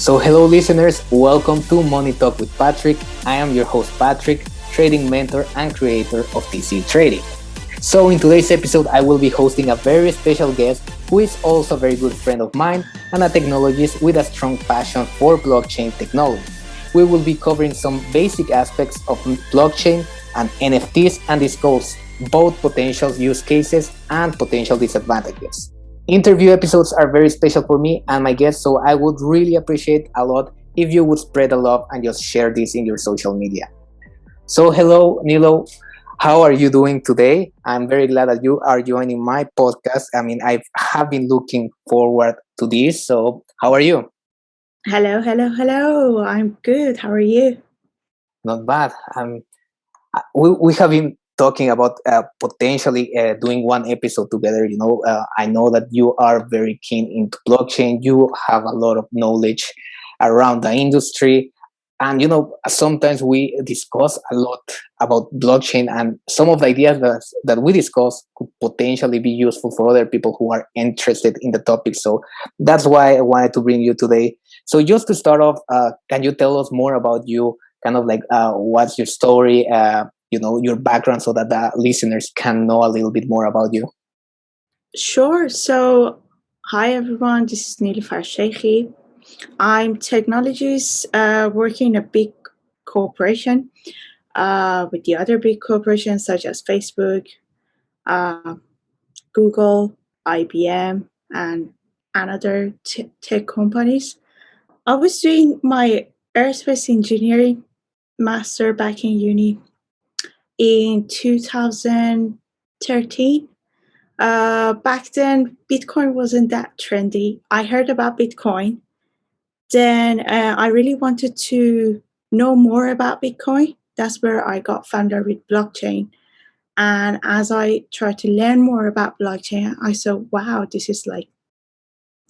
So, hello, listeners. Welcome to Money Talk with Patrick. I am your host, Patrick, trading mentor and creator of TC Trading. So, in today's episode, I will be hosting a very special guest who is also a very good friend of mine and a technologist with a strong passion for blockchain technology. We will be covering some basic aspects of blockchain and NFTs and discuss both potential use cases and potential disadvantages. Interview episodes are very special for me and my guests, so I would really appreciate a lot if you would spread the love and just share this in your social media. So, hello, Nilo. How are you doing today? I'm very glad that you are joining my podcast. I mean, I have been looking forward to this. So, how are you? Hello. I'm good. How are you? Not bad. We have been talking about potentially doing one episode together. I know that you are very keen into blockchain. You have a lot of knowledge around the industry. And, sometimes we discuss a lot about blockchain, and some of the ideas that we discuss could potentially be useful for other people who are interested in the topic. So that's why I wanted to bring you today. So just to start off, can you tell us more about you, kind of like what's your story, your background, so that the listeners can know a little bit more about you? Sure. So, hi everyone. This is Nilüfer Sheikhi. I'm technologist working in a big corporation with the other big corporations such as Facebook, uh, Google, IBM, and other tech companies. I was doing my aerospace engineering master back in uni in 2013. Back then, Bitcoin wasn't that trendy. I heard about Bitcoin. Then I really wanted to know more about Bitcoin. That's where I got familiar with blockchain. And as I tried to learn more about blockchain, I saw, wow, this is like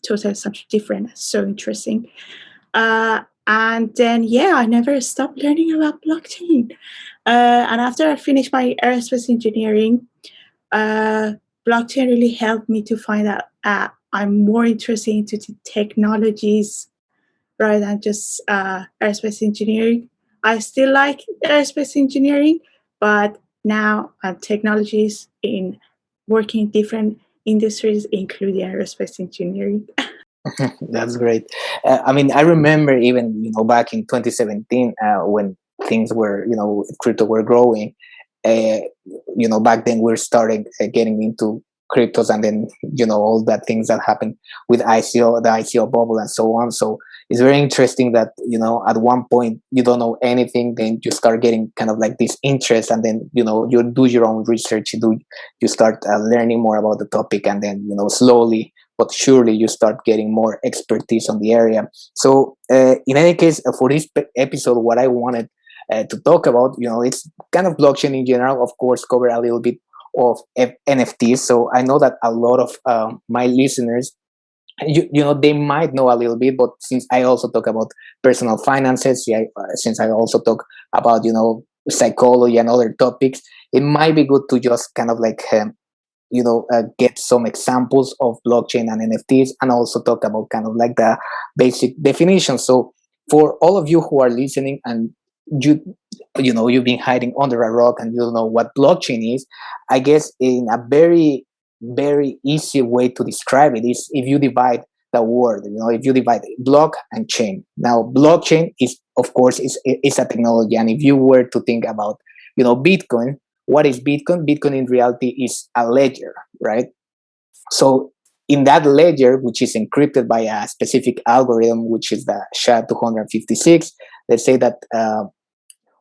totally something different. So interesting. And then, I never stopped learning about blockchain. And after I finished my aerospace engineering, blockchain really helped me to find out I'm more interested into the technologies rather than just aerospace engineering. I still like aerospace engineering, but now I'm technologies in working in different industries, including aerospace engineering. That's great. I mean, I remember even back in 2017 when things were crypto were growing. Uh, Back then we're starting getting into cryptos, and then all that things that happened with ICO, the ICO bubble, and so on. So it's very interesting that at one point you don't know anything, then you start getting kind of like this interest, and then you do your own research, you start learning more about the topic, and then slowly but surely you start getting more expertise on the area. So in any case, for this episode, what I wanted to talk about, it's kind of blockchain in general, of course, cover a little bit of NFTs. So I know that a lot of my listeners, they might know a little bit, but since I also talk about personal finances, since I also talk about psychology and other topics, it might be good to just kind of like get some examples of blockchain and NFTs, and also talk about kind of like the basic definition. So for all of you who are listening and you've been hiding under a rock and you don't know what blockchain is, I guess in a very very easy way to describe it is if you divide the word, if you divide block and chain. Now blockchain is, of course, is a technology, and if you were to think about Bitcoin, what is Bitcoin? Bitcoin in reality is a ledger, right? So in that ledger, which is encrypted by a specific algorithm, which is the SHA-256, let's say that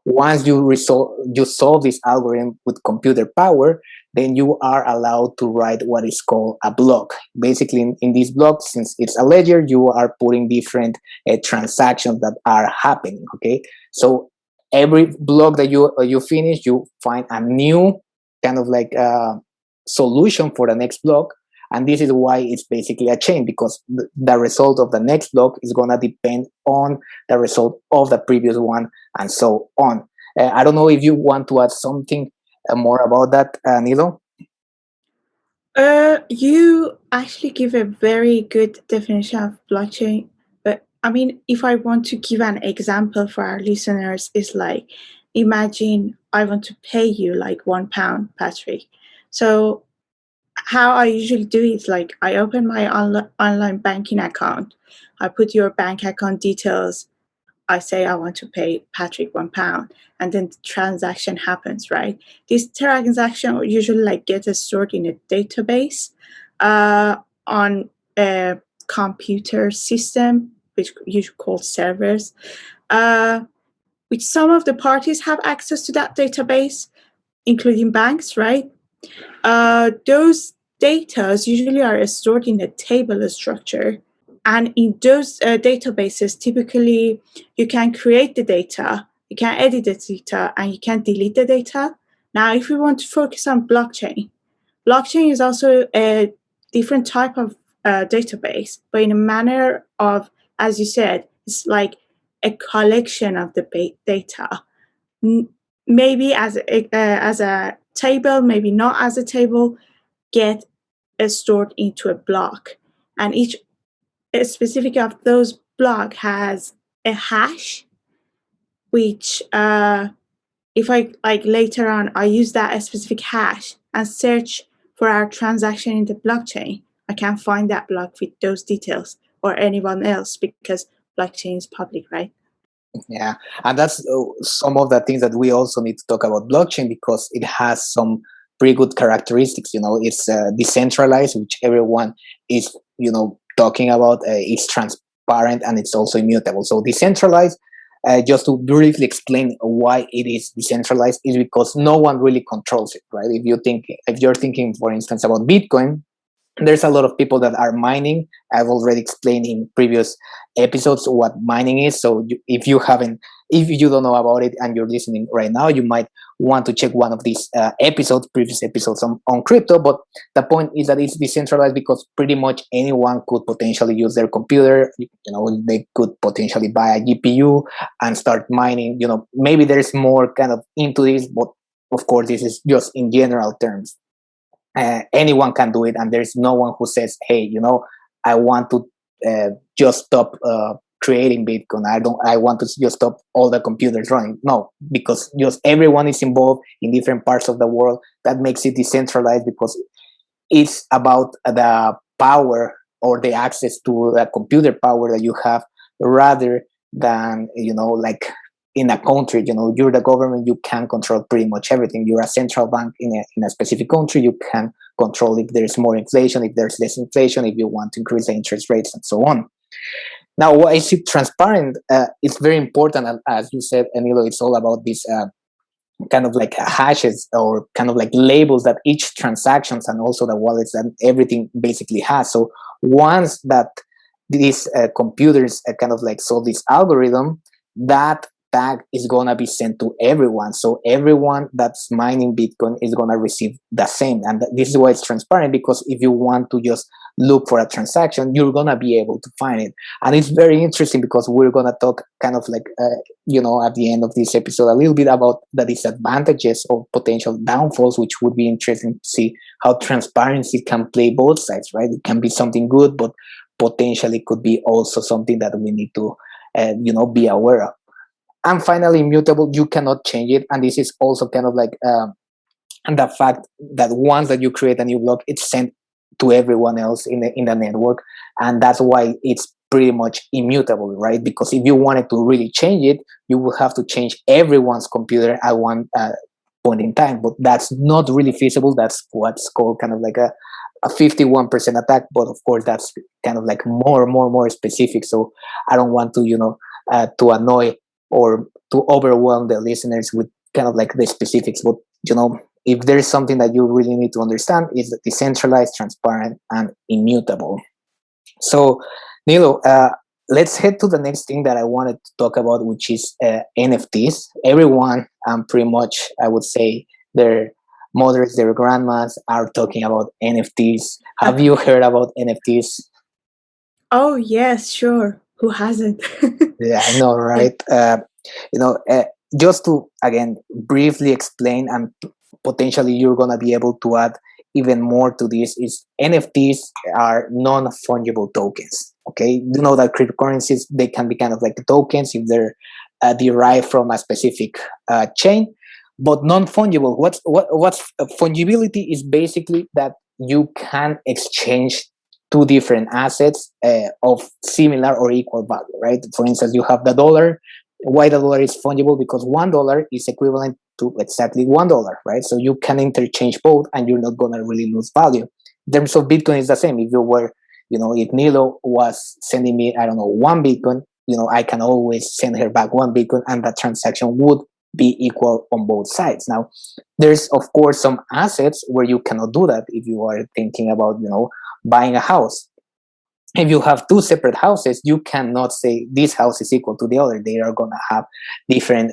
once you solve this algorithm with computer power, then you are allowed to write what is called a block. Basically, in this block, since it's a ledger, you are putting different transactions that are happening. Okay, so every block that you finish, you find a new kind of like solution for the next block, and this is why it's basically a chain, because the result of the next block is going to depend on the result of the previous one, and so on. I don't know if you want to add something more about that, Nilo. You actually give a very good definition of blockchain, but I mean, if I want to give an example for our listeners, is like, imagine I want to pay you like £1, Patrick. So how I usually do it is like I open my online banking account, I put your bank account details, I say I want to pay Patrick £1, and then the transaction happens, right? This transaction usually like gets stored in a database on a computer system, which you call servers, which some of the parties have access to that database, including banks, right? Those data usually are stored in a table structure. And in those databases, typically you can create the data, you can edit the data, and you can delete the data. Now, if we want to focus on blockchain is also a different type of database, but in a manner of, as you said, it's like a collection of the data. Maybe as a table, maybe not as a table, get stored into a block, and each specific of those block has a hash, which if I like later on I use that specific hash and search for our transaction in the blockchain, I can find that block with those details or anyone else, because blockchain is public, right? Yeah, and that's some of the things that we also need to talk about blockchain, because it has some pretty good characteristics. It's decentralized, which everyone is talking about. It's transparent, and it's also immutable. So decentralized, just to briefly explain why it is decentralized, is because no one really controls it, right? If you're thinking, for instance, about Bitcoin, there's a lot of people that are mining. I've already explained in previous episodes what mining is. So if you don't know about it and you're listening right now, you might want to check one of these previous episodes on crypto. But the point is that it's decentralized because pretty much anyone could potentially use their computer. They could potentially buy a GPU and start mining. Maybe there's more kind of into this, but of course, this is just in general terms. Anyone can do it, and there's no one who says, hey, I want to just stop creating Bitcoin. I want to just stop all the computers running. No, because just everyone is involved in different parts of the world. That makes it decentralized, because it's about the power or the access to the computer power that you have, rather than like in a country. You're the government, you can control pretty much everything. You're a central bank in a specific country, you can control if there's more inflation, if there's less inflation, if you want to increase the interest rates, and so on. Now, why is it transparent? It's very important, and as you said, Emilio, it's all about this kind of like hashes, or kind of like labels that each transactions and also the wallets and everything basically has. So once that these computers kind of like solve this algorithm, that tag is going to be sent to everyone. So everyone that's mining Bitcoin is going to receive the same. And this is why it's transparent, because if you want to just look for a transaction, you're going to be able to find it. And it's very interesting, because we're going to talk kind of like, at the end of this episode, a little bit about the disadvantages or potential downfalls, which would be interesting to see how transparency can play both sides, right? It can be something good, but potentially could be also something that we need to, be aware of. And finally, immutable, you cannot change it. And this is also kind of like the fact that once that you create a new block, it's sent to everyone else in the network. And that's why it's pretty much immutable, right? Because if you wanted to really change it, you will have to change everyone's computer at one point in time. But that's not really feasible. That's what's called kind of like a 51% attack. But of course, that's kind of like more specific. So I don't want to, to annoy or to overwhelm the listeners with kind of like the specifics. But if there's something that you really need to understand, is that decentralized, transparent, and immutable. So Nilo, let's head to the next thing that I wanted to talk about, which is NFTs. Everyone, pretty much, I would say, their mothers, their grandmas are talking about NFTs. Have you heard about NFTs? Oh yes, sure. Who hasn't? Yeah, I know, right? Just to again briefly explain, and potentially you're gonna be able to add even more to this, is NFTs are non-fungible tokens. Okay, you know that cryptocurrencies, they can be kind of like tokens if they're derived from a specific chain, but non-fungible. What's fungibility is basically that you can exchange two different assets of similar or equal value, right? For instance, you have the dollar. Why the dollar is fungible? Because $1 is equivalent to exactly $1, right? So you can interchange both, and you're not gonna really lose value. In terms of Bitcoin, it's the same. If you were, if Nilo was sending me, I don't know, 1 Bitcoin, I can always send her back 1 Bitcoin, and the transaction would be equal on both sides. Now, there's of course some assets where you cannot do that. If you are thinking about, buying a house, if you have two separate houses, you cannot say this house is equal to the other. They are going to have different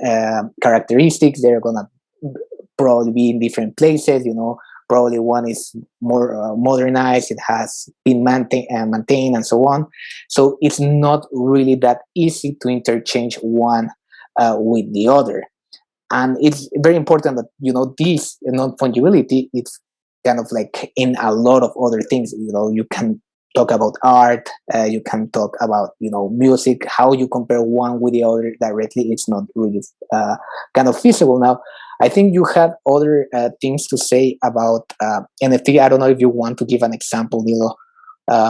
characteristics. They're going to probably be in different places. Probably one is more modernized. It has been maintained and so on. So it's not really that easy to interchange one with the other. And it's very important that, this non-fungibility, it's kind of like in a lot of other things. You can talk about art, you can talk about, music. How you compare one with the other directly, it's not really kind of feasible. Now, I think you have other things to say about NFT. I don't know if you want to give an example, Nilo,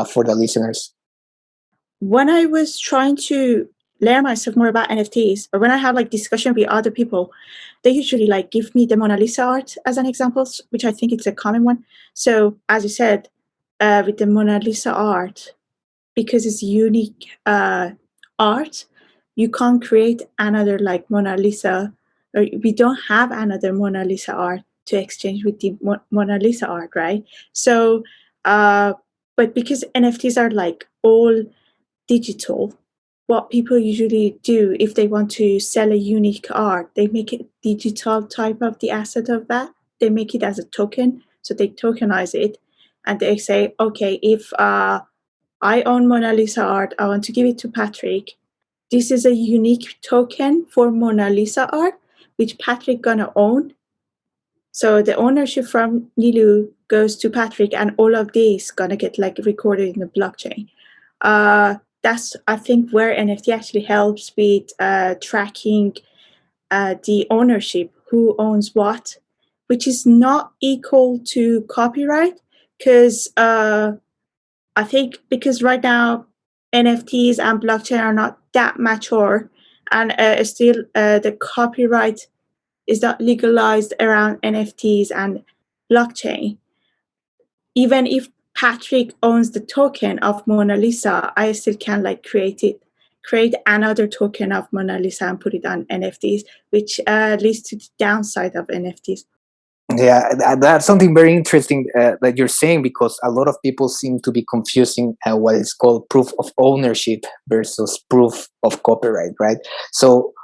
for the listeners. When I was trying to learn myself more about NFTs, or when I have like discussion with other people, they usually like give me the Mona Lisa art as an example, which I think it's a common one. So as you said, with the Mona Lisa art, because it's unique art, you can't create another like Mona Lisa, or we don't have another Mona Lisa art to exchange with the Mona Lisa art, right? So, but because NFTs are like all digital, what people usually do if they want to sell a unique art, they make it digital type of the asset of that. They make it as a token, so they tokenize it, and they say, okay, if I own Mona Lisa art, I want to give it to Patrick. This is a unique token for Mona Lisa art, which Patrick gonna own. So the ownership from Nilu goes to Patrick, and all of this gonna get like recorded in the blockchain. That's, I think, where NFT actually helps with tracking the ownership, who owns what, which is not equal to copyright, because I think because right now NFTs and blockchain are not that mature, and still the copyright is not legalized around NFTs and blockchain. Even if Patrick owns the token of Mona Lisa, I still can like create another token of Mona Lisa and put it on NFTs, which leads to the downside of NFTs. Yeah, that's something very interesting that you're saying, because a lot of people seem to be confusing what is called proof of ownership versus proof of copyright, right? So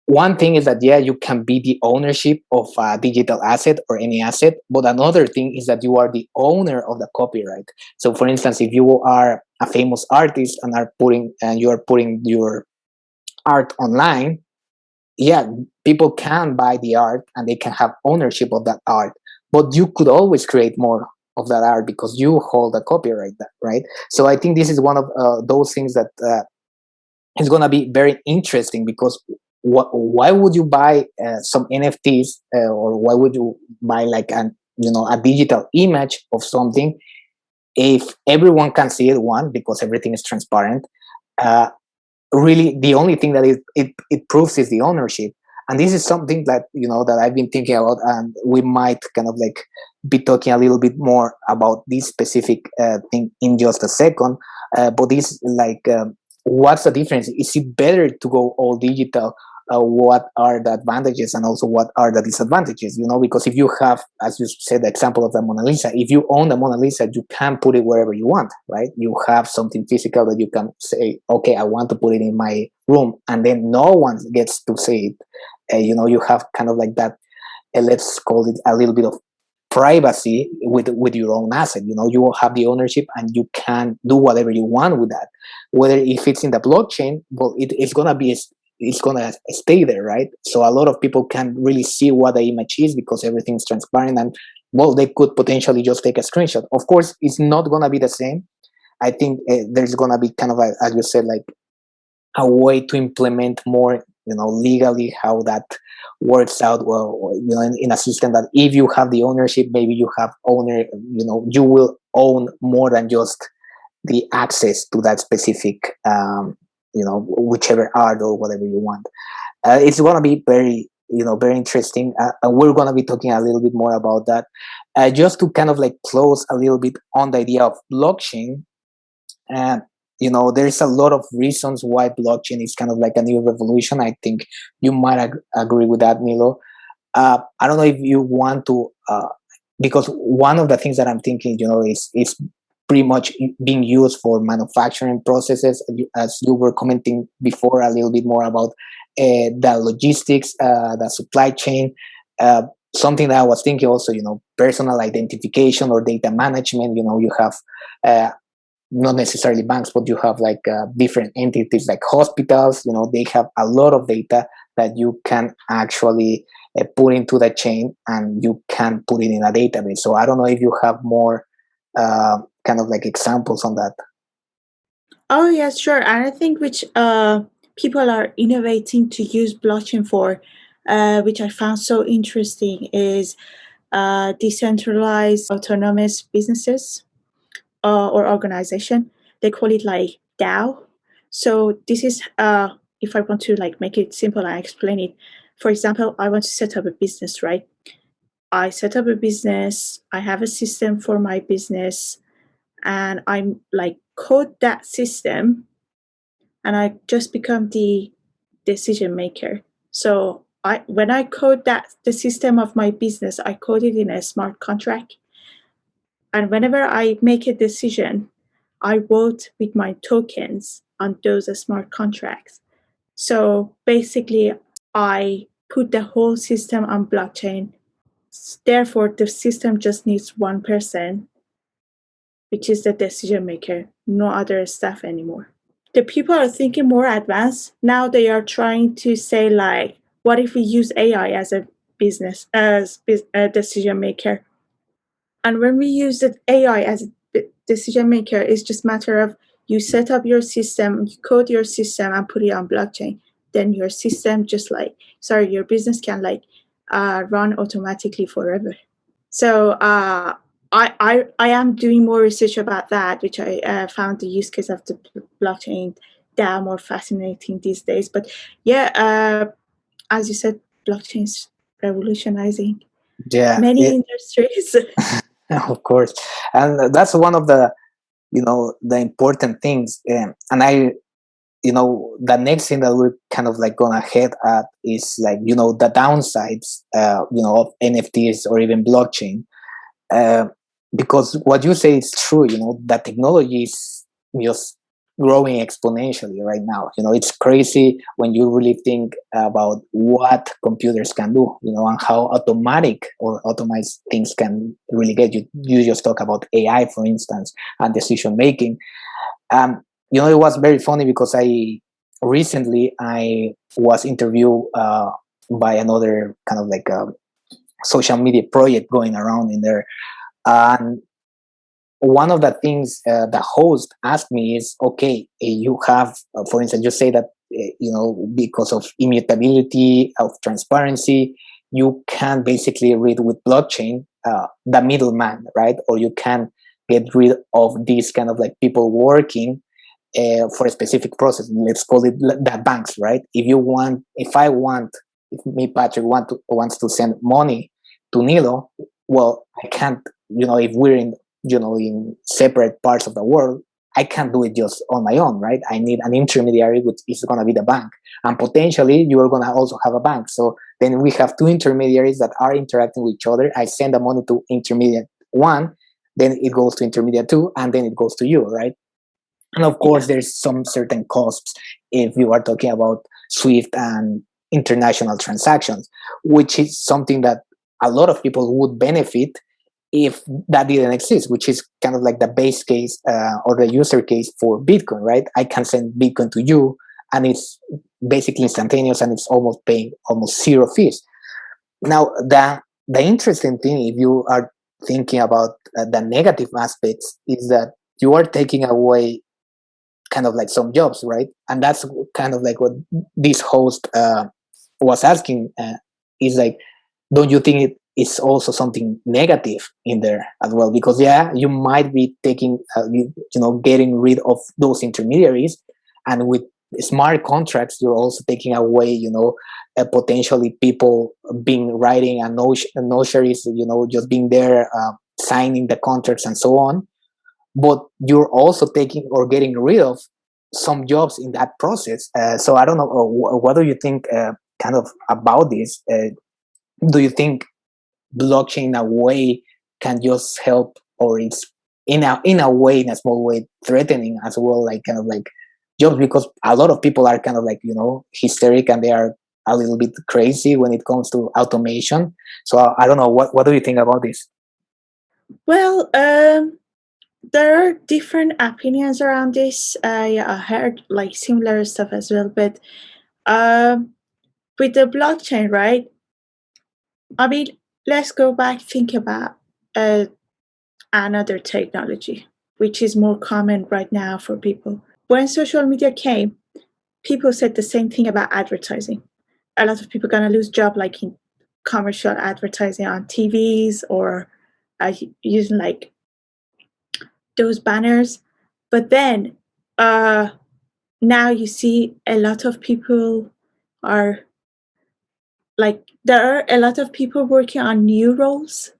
one thing is that, yeah, you can be the ownership of a digital asset or any asset, but another thing is that you are the owner of the copyright. So for instance, if you are a famous artist and you are putting your art online, yeah, people can buy the art and they can have ownership of that art, but you could always create more of that art because you hold the copyright, right? So I think this is one of those things that is going to be very interesting, because why would you buy some NFTs, or why would you buy like a digital image of something if everyone can see it? One, because everything is transparent. Really, the only thing that it proves is the ownership. And this is something that that I've been thinking about, and we might kind of like be talking a little bit more about this specific thing in just a second. But this, like, what's the difference? Is it better to go all digital? What are the advantages, and also what are the disadvantages? Because if you have, as you said, the example of the Mona Lisa, if you own the Mona Lisa, you can put it wherever you want, right? You have something physical that you can say, okay, I want to put it in my room, and then no one gets to see it. You have kind of like that, let's call it a little bit of privacy with your own asset. You will have the ownership, and you can do whatever you want with that. Whether if it's in the blockchain, well, it's gonna stay there, right? So a lot of people can really see what the image is, because everything's transparent, and well, they could potentially just take a screenshot. Of course, it's not gonna be the same I think there's gonna be kind of a, as you said, like a way to implement more, legally how that works out. Well, in a system that if you have the ownership, maybe you have owner, you will own more than just the access to that specific, whichever art or whatever you want. It's going to be very, very interesting. And we're going to be talking a little bit more about that. Just to kind of like close a little bit on the idea of blockchain. And, there's a lot of reasons why blockchain is kind of like a new revolution. I think you might agree with that, Milo. I don't know if you want to, because one of the things that I'm thinking, is pretty much being used for manufacturing processes, as you were commenting before a little bit more about the logistics, the supply chain. Something that I was thinking also, personal identification or data management. You have not necessarily banks, but you have like different entities like hospitals. They have a lot of data that you can actually put into the chain, and you can put it in a database. So I don't know if you have more kind of like examples on that. Oh yes, sure. And I think which people are innovating to use blockchain for, which I found so interesting, is decentralized autonomous businesses or organization. They call it like DAO. So this is if I want to like make it simple and explain it. For example, I want to set up a business, right? I set up a business. I have a system for my business, and I'm like code that system, and I just become the decision maker. So when I code the system of my business, I code it in a smart contract. And whenever I make a decision, I vote with my tokens on those smart contracts. So basically, I put the whole system on blockchain. Therefore, the system just needs one person, which is the decision maker, no other staff anymore. The people are thinking more advanced. Now they are trying to say, like, what if we use AI as a business, as a decision maker? And when we use the AI as a decision maker, it's just a matter of you set up your system, you code your system and put it on blockchain. Then your system your business can run automatically forever. So I am doing more research about that, which I found the use case of the blockchain DAO more fascinating these days. But yeah, as you said, blockchain is revolutionizing Yeah, many industries. of course. And that's one of the, the important things. And the next thing that we're kind of like gonna head at is like, the downsides, of NFTs or even blockchain. Uh, because what you say is true, the technology is just growing exponentially right now. It's crazy when you really think about what computers can do, and how automatic or automized things can really get you. You just talk about AI, for instance, and decision making. It was very funny because I was interviewed by another kind of like a social media project going around in there. And one of the things the host asked me is, okay, you have, for instance, you say that, because of immutability, of transparency, you can basically read with blockchain the middleman, right? Or you can get rid of these kind of like people working for a specific process. Let's call it the banks, right? If me, Patrick, wants to send money to Nilo, well, I can't, if we're in separate parts of the world, I can't do it just on my own, right? I need an intermediary, which is going to be the bank. And potentially you are going to also have a bank. So then we have two intermediaries that are interacting with each other. I send the money to intermediate one, then it goes to intermediate two, and then it goes to you, right? And of course, there's some certain costs if you are talking about SWIFT and international transactions, which is something that a lot of people would benefit if that didn't exist, which is kind of like the base case or the user case for Bitcoin, right? I can send Bitcoin to you, and it's basically instantaneous, and it's almost paying almost zero fees. Now, the interesting thing, if you are thinking about the negative aspects, is that you are taking away kind of like some jobs, right? And that's kind of like what this host was asking, is like, don't you think it's also something negative in there as well? Because yeah, you might be taking getting rid of those intermediaries, and with smart contracts you're also taking away potentially people being writing and notaries, just being there, signing the contracts and so on. But you're also taking or getting rid of some jobs in that process. So I don't know, what do you think kind of about this? Do you think blockchain in a way can just help, or it's in a way, in a small way, threatening as well, like kind of like jobs? Because a lot of people are kind of like hysteric, and they are a little bit crazy when it comes to automation. So I don't know, what do you think about this? Well, there are different opinions around this. Yeah, I heard like similar stuff as well, but with the blockchain, right? I mean, let's go back, think about another technology, which is more common right now for people. When social media came, people said the same thing about advertising. A lot of people gonna lose job, like in commercial advertising on TVs or using like those banners. But then now you see a lot of people are like, there are a lot of people working on new roles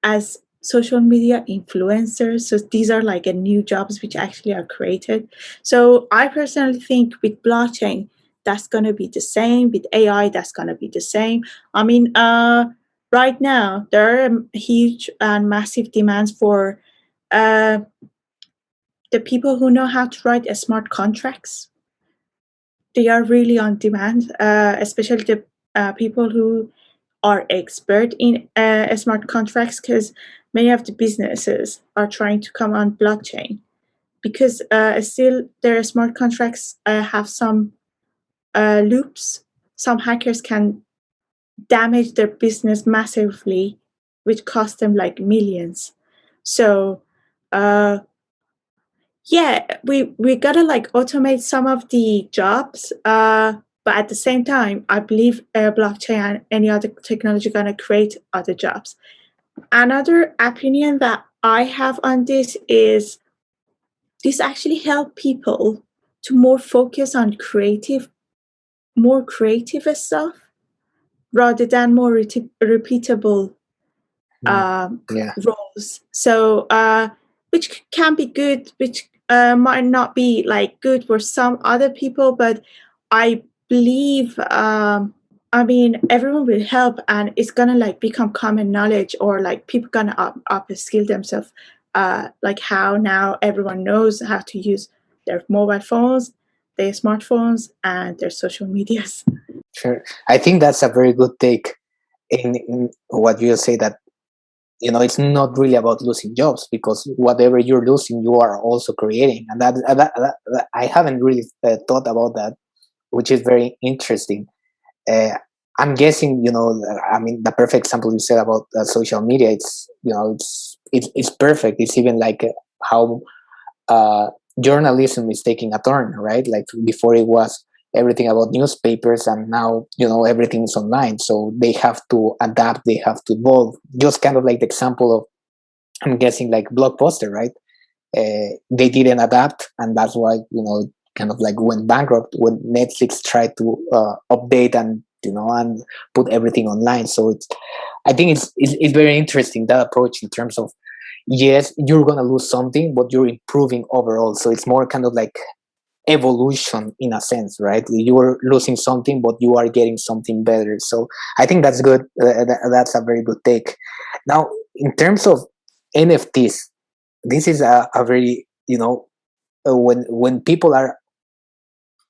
as social media influencers. So these are like a new jobs which actually are created. So I personally think with blockchain, that's going to be the same. With AI, that's going to be the same. I mean, right now, there are huge and massive demands for uh, the people who know how to write smart contracts. They are really on demand, especially the people who are expert in smart contracts, because many of the businesses are trying to come on blockchain because still their smart contracts have some loops. Some hackers can damage their business massively, which cost them like millions. So uh, yeah, we gotta like automate some of the jobs, but at the same time, I believe blockchain and any other technology gonna create other jobs. Another opinion that I have on this is this actually help people to more focus on more creative stuff rather than more repeatable Yeah. roles. So, which can be good, which might not be like good for some other people, but I believe, I mean, everyone will help, and it's gonna like become common knowledge, or like people gonna up skill themselves. Like how now everyone knows how to use their mobile phones, their smartphones, and their social medias. Sure. I think that's a very good take in what you say, that it's not really about losing jobs, because whatever you're losing, you are also creating, and that I haven't really thought about that, which is very interesting. Uh, I'm guessing, I mean, the perfect example you said about social media. It's it's perfect. It's even like how uh, journalism is taking a turn, right? Like before it was everything about newspapers, and now everything's online. So they have to adapt, they have to evolve. Just kind of like the example of, I'm guessing, like Blockbuster, right? They didn't adapt, and that's why kind of like went bankrupt when Netflix tried to update and and put everything online. So I think it's very interesting, that approach, in terms of, yes, you're gonna lose something, but you're improving overall. So it's more kind of like evolution in a sense, right? You are losing something, but you are getting something better. So I think that's good. That's a very good take. Now, in terms of NFTs, this is a very when people are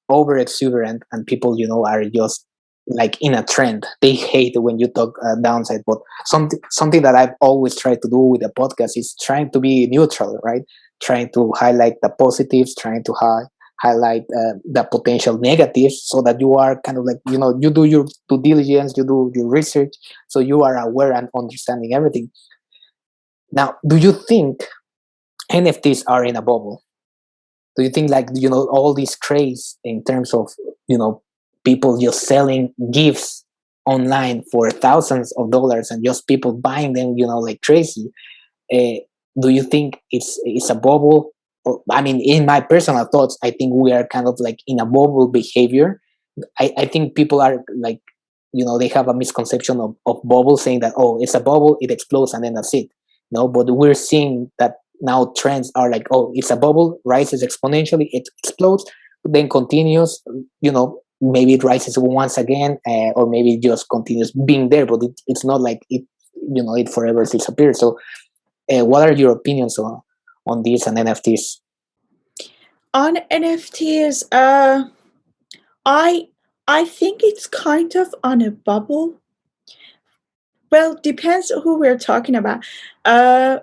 over exuberant, and people are just like in a trend, they hate when you talk downside. But something that I've always tried to do with the podcast is trying to be neutral, right? Trying to highlight the positives, trying to highlight the potential negatives, so that you are kind of like, you do your due diligence, you do your research, so you are aware and understanding everything. Now, do you think NFTs are in a bubble? Do you think like, all these craze in terms of, people just selling gifts online for thousands of dollars and just people buying them, like crazy? Uh, do you think it's a bubble? Or, I mean, in my personal thoughts, I think we are kind of like in a bubble behavior. I think people are like, they have a misconception of bubble, saying that, oh, it's a bubble, it explodes, and then that's it. No, but we're seeing that now trends are like, oh, it's a bubble, rises exponentially, it explodes, then continues, maybe it rises once again, or maybe it just continues being there, but it's not like it forever disappears. So what are your opinions on these and NFTs? On NFTs, I think it's kind of on a bubble. Well, depends who we're talking about. I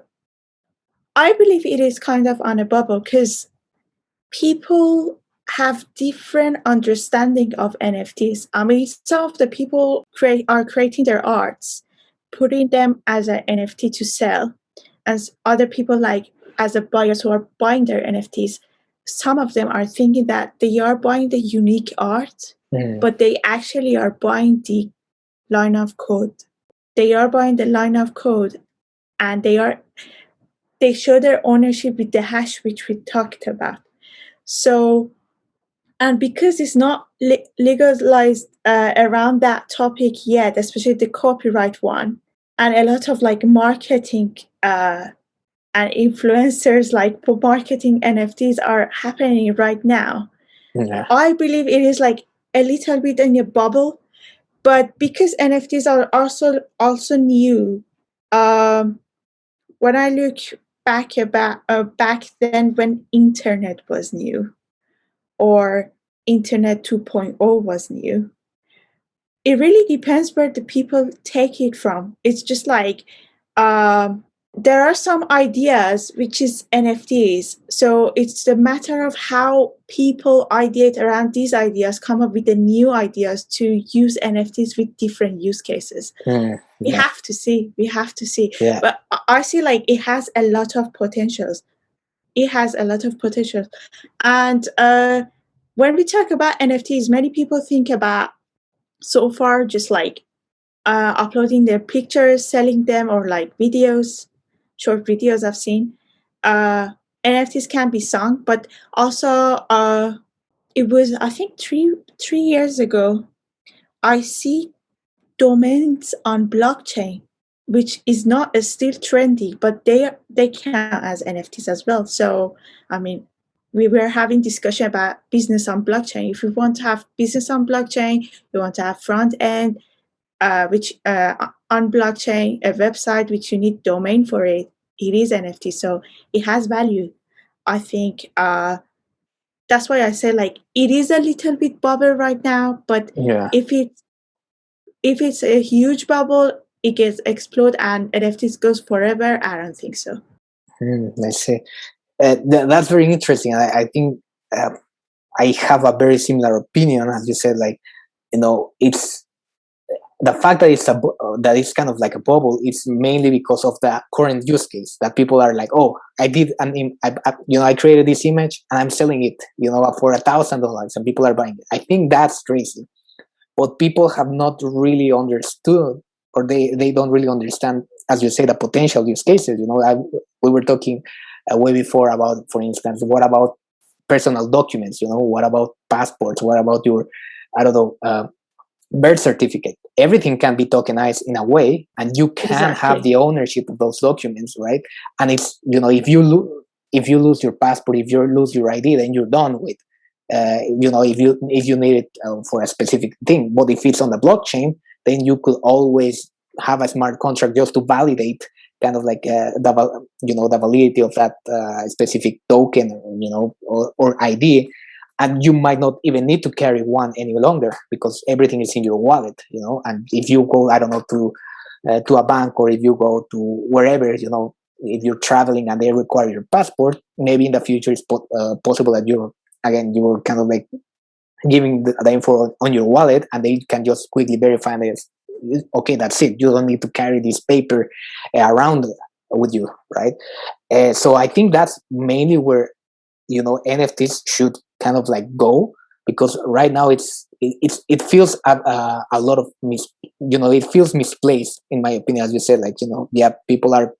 believe it is kind of on a bubble because people have different understanding of NFTs. I mean, some of the people are creating their arts, putting them as an NFT to sell, as other people like as a buyers who are buying their NFTs. Some of them are thinking that they are buying the unique art, but they actually are buying the line of code. They are buying the line of code, and they show their ownership with the hash, which we talked about. So, and because it's not legalized around that topic yet, especially the copyright one, and a lot of like marketing and influencers like for marketing NFTs are happening right now. Yeah. I believe it is like a little bit in a bubble, but because NFTs are also new, when I look back then when internet was new or internet 2.0 was new, it really depends where the people take it from. It's just like there are some ideas which is NFTs. So it's a matter of how people ideate around these ideas, come up with the new ideas to use NFTs with different use cases. We have to see. Yeah. But I see like it has a lot of potentials. And when we talk about NFTs, many people think about so far just like uploading their pictures, selling them, or like videos, short videos I've seen. NFTs can be sung, but also it was I think three years ago. I see domains on blockchain, which is not still trendy, but they count as NFTs as well. So I mean, we were having discussion about business on blockchain. If you want to have business on blockchain, you want to have front end, which on blockchain, a website which you need domain for it. It is NFT, so it has value. I think that's why I say like it is a little bit bubble right now, but Yeah. if it's a huge bubble, it gets explode and NFTs goes forever. I don't think so. I see. That's very interesting. I think I have a very similar opinion, as you said. Like, it's the fact that that it's kind of like a bubble. It's mainly because of the current use case that people are like, oh, I created this image and I'm selling it, for $1,000, and people are buying it. I think that's crazy. But people have not really understood, or they don't really understand, as you say, the potential use cases. We were talking way before about, for instance, what about personal documents? What about passports? What about your, I don't know, birth certificate? Everything can be tokenized in a way, and you can have the ownership of those documents, right? And it's, if you lose your passport, if you lose your ID, then you're done with. If you need it for a specific thing. But if it's on the blockchain, then you could always have a smart contract just to validate kind of like the validity of that specific token, or ID. And you might not even need to carry one any longer because everything is in your wallet, and if you go, I don't know, to a bank, or if you go to wherever, if you're traveling and they require your passport, maybe in the future it's possible that you will kind of like giving the info on your wallet, and they can just quickly verify this. Okay, that's it. You don't need to carry this paper around. with you, right? So I think that's mainly where NFTs should kind of like go, because right now it feels a lot of it feels misplaced in my opinion, as you said. Like, yeah, people are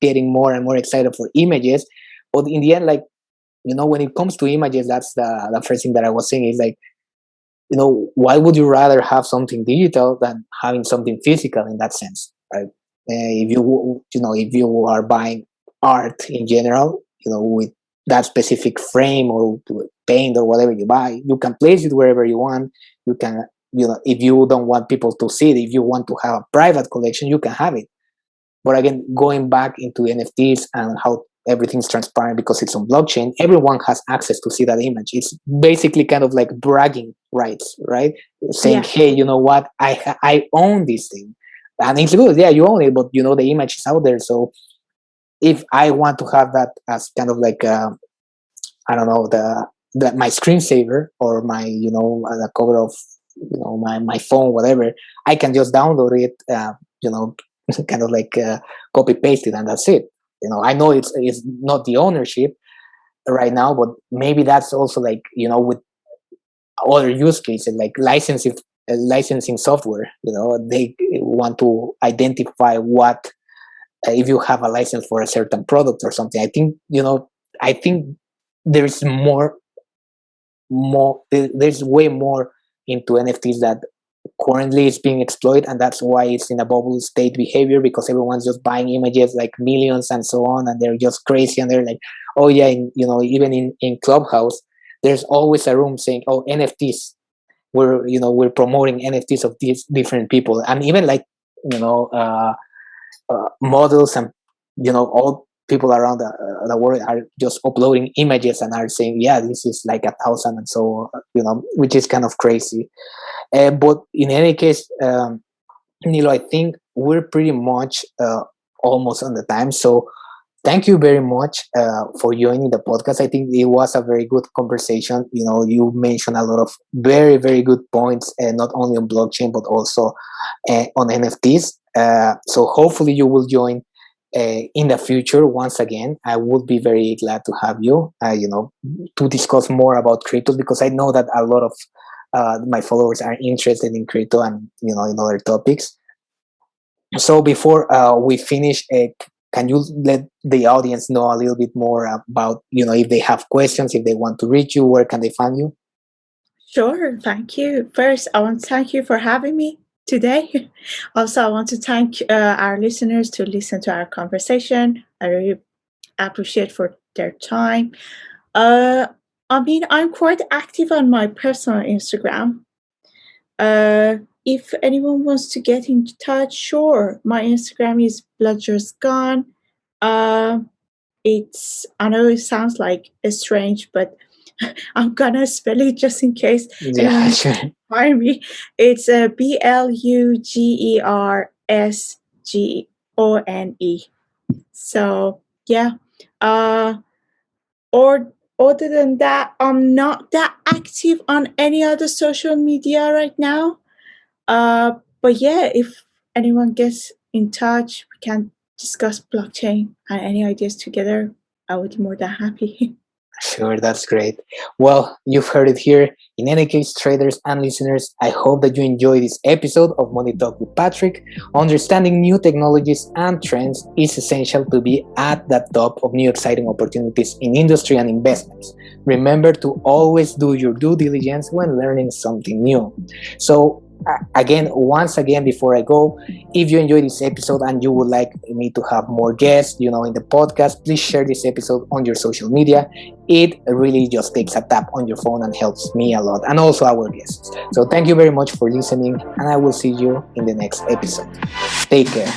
getting more and more excited for images, but in the end, like, when it comes to images, that's the first thing that I was saying is like, why would you rather have something digital than having something physical in that sense, right? If you are buying art in general, with that specific frame or paint or whatever you buy, you can place it wherever you want. You can, if you don't want people to see it, if you want to have a private collection, you can have it. But again, going back into NFTs and how everything's transparent because it's on blockchain, everyone has access to see that image. It's basically kind of like bragging rights, right? Saying, Yeah. hey, you know what? I own this thing. And it's good. Yeah, you own it, but the image is out there. So if I want to have that as kind of like, I don't know, my screensaver or my, the cover of, my phone, whatever, I can just download it, you know, kind of like copy paste it, and that's it. I know it's not the ownership right now, but maybe that's also like, with other use cases like licensing software. They want to identify what if you have a license for a certain product or something. I think there's there's way more into NFTs that currently is being exploited, and that's why it's in a bubble state behavior, because everyone's just buying images like millions and so on, and they're just crazy, and they're like, oh yeah, even in Clubhouse, there's always a room saying, oh, NFTs, we're promoting NFTs of these different people, and even like, models, and all people around the world are just uploading images and are saying, yeah, this is like 1,000 and so, which is kind of crazy. But in any case, Nilo, I think we're pretty much almost on the time. So thank you very much for joining the podcast. I think it was a very good conversation. You mentioned a lot of very, very good points, not only on blockchain, but also on NFTs. So hopefully you will join in the future. Once again, I would be very glad to have you, to discuss more about cryptos, because I know that a lot of my followers are interested in crypto and, in other topics. So before we finish, can you let the audience know a little bit more about, if they have questions, if they want to reach you, where can they find you? Sure. Thank you. First, I want to thank you for having me today. Also, I want to thank our listeners to listen to our conversation. I really appreciate for their time. I'm quite active on my personal Instagram. If anyone wants to get in touch, sure. My Instagram is bloodjursgone. Uh, I know it sounds like strange, but I'm gonna spell it just in case Yeah, anyone sure. find me. It's BLUGERSGONE. So yeah. Or other than that, I'm not that active on any other social media right now. But yeah, if anyone gets in touch, we can discuss blockchain and any ideas together. I would be more than happy. Sure, that's great. Well, you've heard it here. In any case, traders and listeners, I hope that you enjoy this episode of Money Talk with Patrick. Understanding new technologies and trends is essential to be at the top of new exciting opportunities in industry and investments. Remember to always do your due diligence when learning something new. So, once again, before I go, if you enjoyed this episode and you would like me to have more guests, in the podcast, please share this episode on your social media. It really just takes a tap on your phone and helps me a lot, and also our guests. So thank you very much for listening, and I will see you in the next episode. Take care.